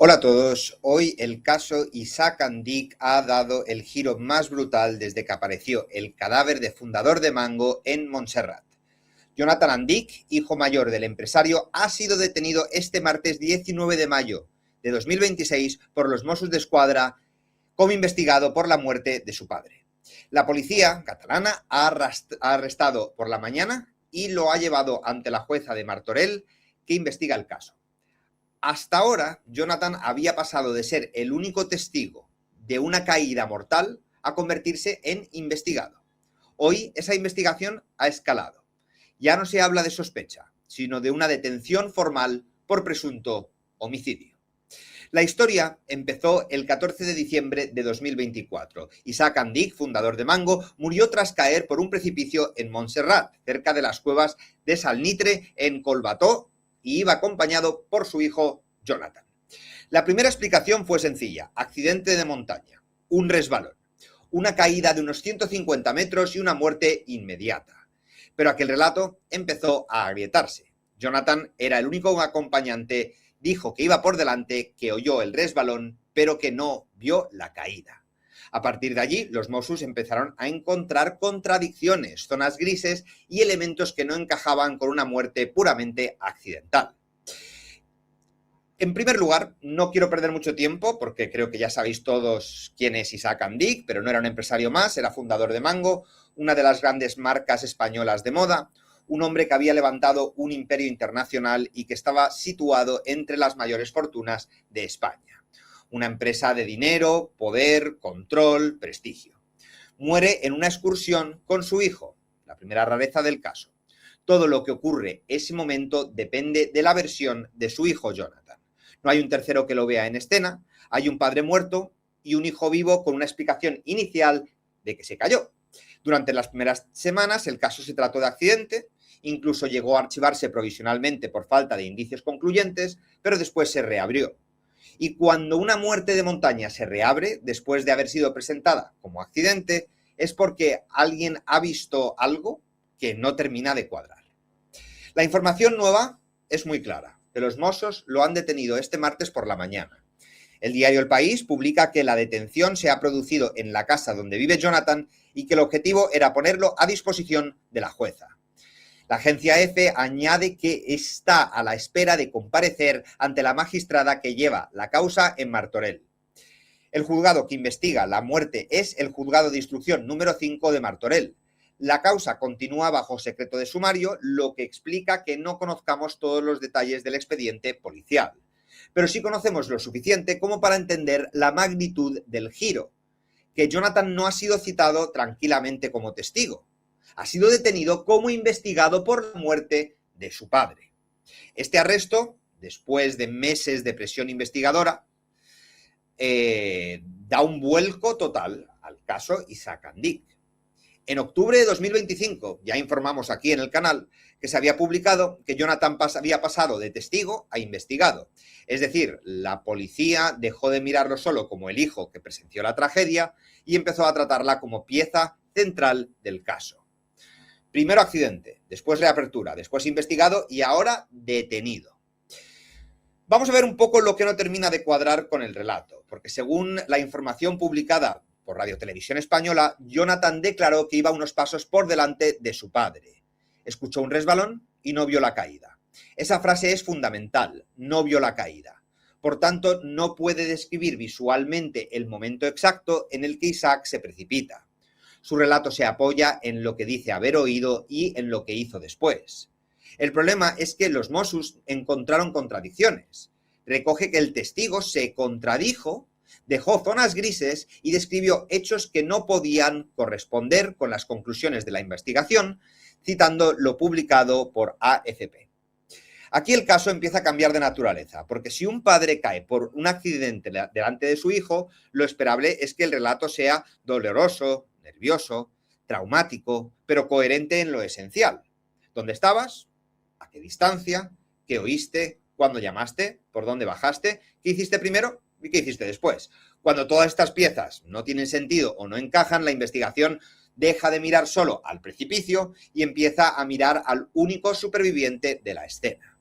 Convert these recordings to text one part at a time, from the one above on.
Hola a todos, hoy el caso Isaac Andic ha dado el giro más brutal desde que apareció el cadáver de fundador de Mango en Montserrat. Jonathan Andic, hijo mayor del empresario, ha sido detenido este martes 19 de mayo de 2026 por los Mossos d'Esquadra como investigado por la muerte de su padre. La policía catalana ha arrestado por la mañana y lo ha llevado ante la jueza de Martorell, que investiga el caso. Hasta ahora, Jonathan había pasado de ser el único testigo de una caída mortal a convertirse en investigado. Hoy esa investigación ha escalado. Ya no se habla de sospecha, sino de una detención formal por presunto homicidio. La historia empezó el 14 de diciembre de 2024. Isaac Andic, fundador de Mango, murió tras caer por un precipicio en Montserrat, cerca de las cuevas de Salnitre, en Collbató, y iba acompañado por su hijo Jonathan. La primera explicación fue sencilla: accidente de montaña, un resbalón, una caída de unos 150 metros y una muerte inmediata. Pero aquel relato empezó a agrietarse. Jonathan era el único acompañante, dijo que iba por delante, que oyó el resbalón, pero que no vio la caída. A partir de allí, los Mossos empezaron a encontrar contradicciones, zonas grises y elementos que no encajaban con una muerte puramente accidental. En primer lugar, no quiero perder mucho tiempo porque creo que ya sabéis todos quién es Isaac Andic, pero no era un empresario más, era fundador de Mango, una de las grandes marcas españolas de moda, un hombre que había levantado un imperio internacional y que estaba situado entre las mayores fortunas de España. Una empresa de dinero, poder, control, prestigio. Muere en una excursión con su hijo, la primera rareza del caso. Todo lo que ocurre ese momento depende de la versión de su hijo Jonathan. No hay un tercero que lo vea en escena, hay un padre muerto y un hijo vivo con una explicación inicial de que se cayó. Durante las primeras semanas el caso se trató de accidente, incluso llegó a archivarse provisionalmente por falta de indicios concluyentes, pero después se reabrió. Y cuando una muerte de montaña se reabre después de haber sido presentada como accidente, es porque alguien ha visto algo que no termina de cuadrar. La información nueva es muy clara, que los Mossos lo han detenido este martes por la mañana. El diario El País publica que la detención se ha producido en la casa donde vive Jonathan y que el objetivo era ponerlo a disposición de la jueza. La agencia EFE añade que está a la espera de comparecer ante la magistrada que lleva la causa en Martorell. El juzgado que investiga la muerte es el juzgado de instrucción número 5 de Martorell. La causa continúa bajo secreto de sumario, lo que explica que no conozcamos todos los detalles del expediente policial. Pero sí conocemos lo suficiente como para entender la magnitud del giro, que Jonathan no ha sido citado tranquilamente como testigo. Ha sido detenido como investigado por la muerte de su padre. Este arresto, después de meses de presión investigadora, da un vuelco total al caso Isaac Andic. En octubre de 2025, ya informamos aquí en el canal, que se había publicado que Jonathan había pasado de testigo a investigado. Es decir, la policía dejó de mirarlo solo como el hijo que presenció la tragedia y empezó a tratarla como pieza central del caso. Primero accidente, después reapertura, después investigado y ahora detenido. Vamos a ver un poco lo que no termina de cuadrar con el relato, porque según la información publicada por Radio Televisión Española, Jonathan declaró que iba unos pasos por delante de su padre. Escuchó un resbalón y no vio la caída. Esa frase es fundamental, no vio la caída. Por tanto, no puede describir visualmente el momento exacto en el que Isaac se precipita. Su relato se apoya en lo que dice haber oído y en lo que hizo después. El problema es que los Mossos encontraron contradicciones. Recoge que el testigo se contradijo, dejó zonas grises y describió hechos que no podían corresponder con las conclusiones de la investigación, citando lo publicado por AFP. Aquí el caso empieza a cambiar de naturaleza, porque si un padre cae por un accidente delante de su hijo, lo esperable es que el relato sea doloroso, nervioso, traumático, pero coherente en lo esencial. ¿Dónde estabas? ¿A qué distancia? ¿Qué oíste? ¿Cuándo llamaste? ¿Por dónde bajaste? ¿Qué hiciste primero? ¿Y qué hiciste después? Cuando todas estas piezas no tienen sentido o no encajan, la investigación deja de mirar solo al precipicio y empieza a mirar al único superviviente de la escena.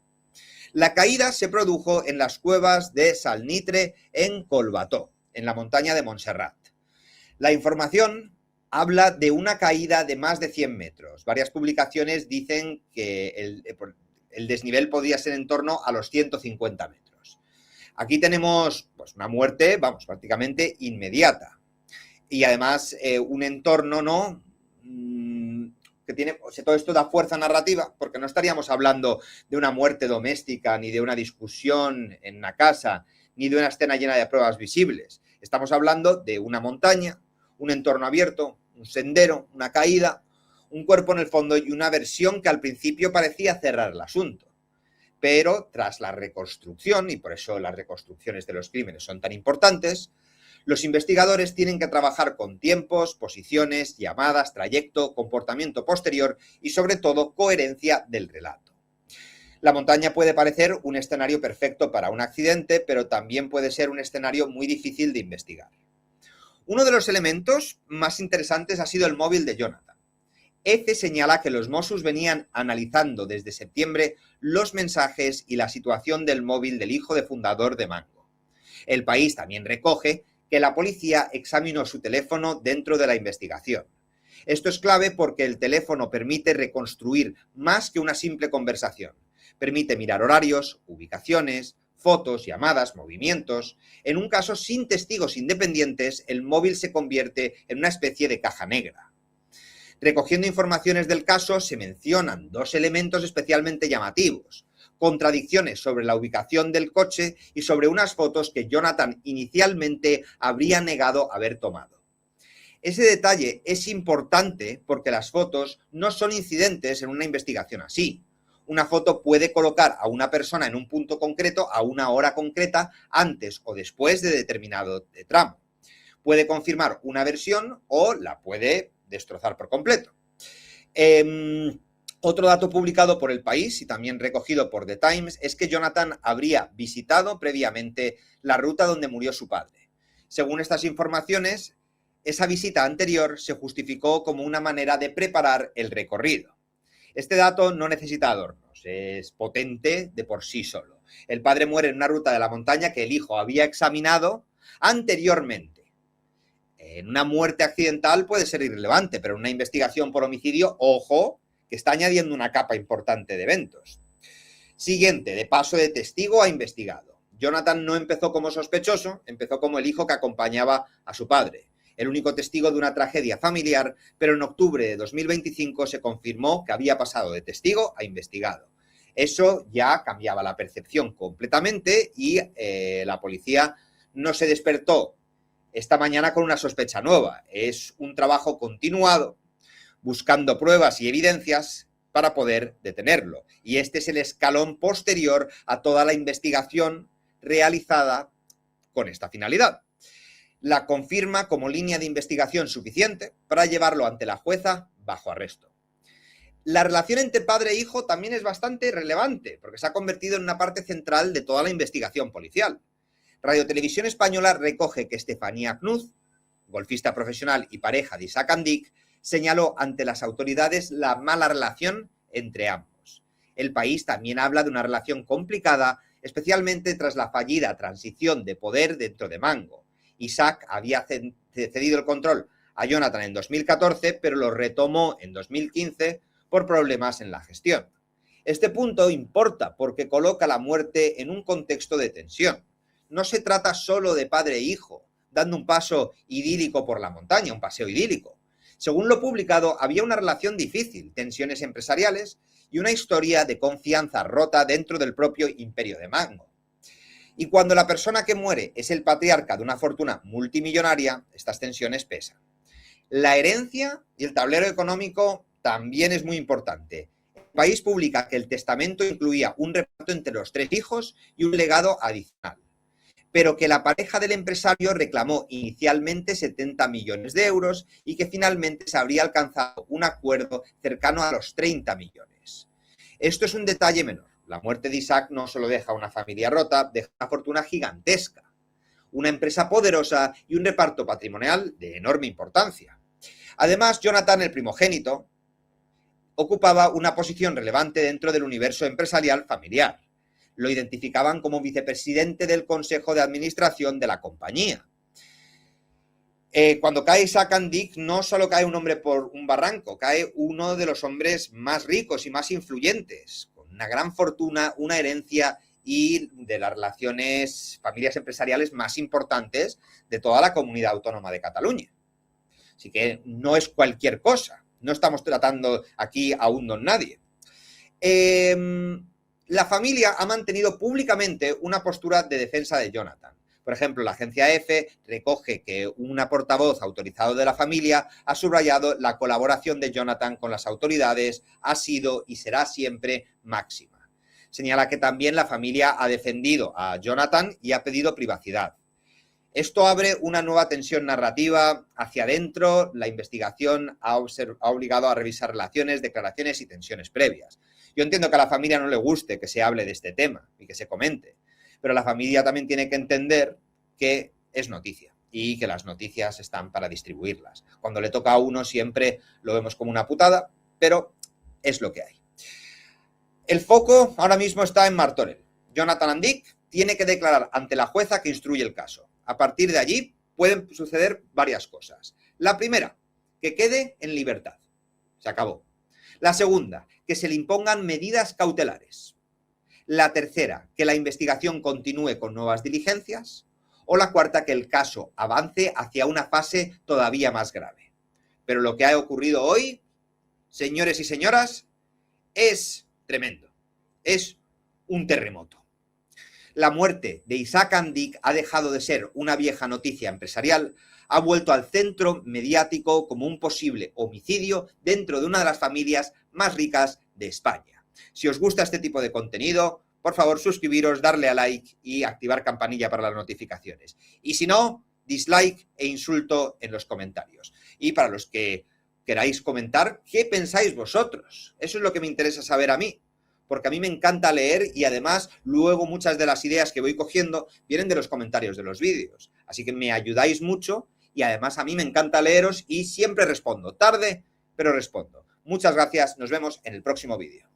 La caída se produjo en las cuevas de Salnitre en Collbató, en la montaña de Montserrat. La información habla de una caída de más de 100 metros. Varias publicaciones dicen que el desnivel podría ser en torno a los 150 metros. Aquí tenemos pues, una muerte, vamos, prácticamente inmediata. Y además un entorno, ¿no? Que tiene, o sea, todo esto da fuerza narrativa, porque no estaríamos hablando de una muerte doméstica, ni de una discusión en una casa, ni de una escena llena de pruebas visibles. Estamos hablando de una montaña, un entorno abierto, un sendero, una caída, un cuerpo en el fondo y una versión que al principio parecía cerrar el asunto. Pero tras la reconstrucción, y por eso las reconstrucciones de los crímenes son tan importantes, los investigadores tienen que trabajar con tiempos, posiciones, llamadas, trayecto, comportamiento posterior y sobre todo coherencia del relato. La montaña puede parecer un escenario perfecto para un accidente, pero también puede ser un escenario muy difícil de investigar. Uno de los elementos más interesantes ha sido el móvil de Jonathan. EFE señala que los Mossos venían analizando desde septiembre los mensajes y la situación del móvil del hijo de fundador de Mango. El País también recoge que la policía examinó su teléfono dentro de la investigación. Esto es clave porque el teléfono permite reconstruir más que una simple conversación. Permite mirar horarios, ubicaciones, fotos, llamadas, movimientos. En un caso sin testigos independientes, el móvil se convierte en una especie de caja negra. Recogiendo informaciones del caso, se mencionan dos elementos especialmente llamativos: contradicciones sobre la ubicación del coche y sobre unas fotos que Jonathan inicialmente habría negado haber tomado. Ese detalle es importante porque las fotos no son incidentes en una investigación así. Una foto puede colocar a una persona en un punto concreto a una hora concreta antes o después de determinado tramo. Puede confirmar una versión o la puede destrozar por completo. Otro dato publicado por El País y también recogido por The Times es que Jonathan habría visitado previamente la ruta donde murió su padre. Según estas informaciones, esa visita anterior se justificó como una manera de preparar el recorrido. Este dato no necesita adornos, es potente de por sí solo. El padre muere en una ruta de la montaña que el hijo había examinado anteriormente. En una muerte accidental puede ser irrelevante, pero en una investigación por homicidio, ojo, que está añadiendo una capa importante de eventos. Siguiente, de paso de testigo a investigado. Jonathan no empezó como sospechoso, empezó como el hijo que acompañaba a su padre, el único testigo de una tragedia familiar, pero en octubre de 2025 se confirmó que había pasado de testigo a investigado. Eso ya cambiaba la percepción completamente y la policía no se despertó esta mañana con una sospecha nueva. Es un trabajo continuado buscando pruebas y evidencias para poder detenerlo. Y este es el escalón posterior a toda la investigación realizada con esta finalidad. La confirma como línea de investigación suficiente para llevarlo ante la jueza bajo arresto. La relación entre padre e hijo también es bastante relevante, porque se ha convertido en una parte central de toda la investigación policial. Radio Televisión Española recoge que Estefanía Knuz, golfista profesional y pareja de Isaac Andic, señaló ante las autoridades la mala relación entre ambos. El País también habla de una relación complicada, especialmente tras la fallida transición de poder dentro de Mango. Isaac había cedido el control a Jonathan en 2014, pero lo retomó en 2015 por problemas en la gestión. Este punto importa porque coloca la muerte en un contexto de tensión. No se trata solo de padre e hijo, dando un paso idílico por la montaña, un paseo idílico. Según lo publicado, había una relación difícil, tensiones empresariales y una historia de confianza rota dentro del propio imperio de Mango. Y cuando la persona que muere es el patriarca de una fortuna multimillonaria, estas tensiones pesan. La herencia y el tablero económico también es muy importante. El País publica que el testamento incluía un reparto entre los 3 hijos y un legado adicional, pero que la pareja del empresario reclamó inicialmente 70 millones de euros y que finalmente se habría alcanzado un acuerdo cercano a los 30 millones. Esto es un detalle menor. La muerte de Isaac no solo deja una familia rota, deja una fortuna gigantesca, una empresa poderosa y un reparto patrimonial de enorme importancia. Además, Jonathan, el primogénito, ocupaba una posición relevante dentro del universo empresarial familiar. lo identificaban como vicepresidente del Consejo de Administración de la compañía. Cuando cae Isaac Andic, no solo cae un hombre por un barranco, cae uno de los hombres más ricos y más influyentes, con una gran fortuna, una herencia y de las relaciones, familias empresariales más importantes de toda la comunidad autónoma de Cataluña. Así que no es cualquier cosa, no estamos tratando aquí a un don nadie. La familia ha mantenido públicamente una postura de defensa de Jonathan. Por ejemplo, la agencia EFE recoge que una portavoz autorizado de la familia ha subrayado la colaboración de Jonathan con las autoridades ha sido y será siempre máxima. Señala que también la familia ha defendido a Jonathan y ha pedido privacidad. Esto abre una nueva tensión narrativa hacia adentro. La investigación ha obligado a revisar relaciones, declaraciones y tensiones previas. Yo entiendo que a la familia no le guste que se hable de este tema y que se comente, pero la familia también tiene que entender que es noticia y que las noticias están para distribuirlas. Cuando le toca a uno siempre lo vemos como una putada, pero es lo que hay. El foco ahora mismo está en Martorell. Jonathan Andic tiene que declarar ante la jueza que instruye el caso. A partir de allí pueden suceder varias cosas. La primera, que quede en libertad. Se acabó. La segunda, que se le impongan medidas cautelares. La tercera, que la investigación continúe con nuevas diligencias. O la cuarta, que el caso avance hacia una fase todavía más grave. Pero lo que ha ocurrido hoy, señores y señoras, es tremendo. Es un terremoto. La muerte de Isaac Andic ha dejado de ser una vieja noticia empresarial, ha vuelto al centro mediático como un posible homicidio dentro de una de las familias más ricas de España. Si os gusta este tipo de contenido, por favor suscribiros, darle a like y activar campanilla para las notificaciones. Y si no, dislike e insulto en los comentarios. Y para los que queráis comentar, ¿qué pensáis vosotros? Eso es lo que me interesa saber a mí, porque a mí me encanta leer y además luego muchas de las ideas que voy cogiendo vienen de los comentarios de los vídeos. Así que me ayudáis mucho y además a mí me encanta leeros y siempre respondo. Tarde, pero respondo. Muchas gracias, nos vemos en el próximo vídeo.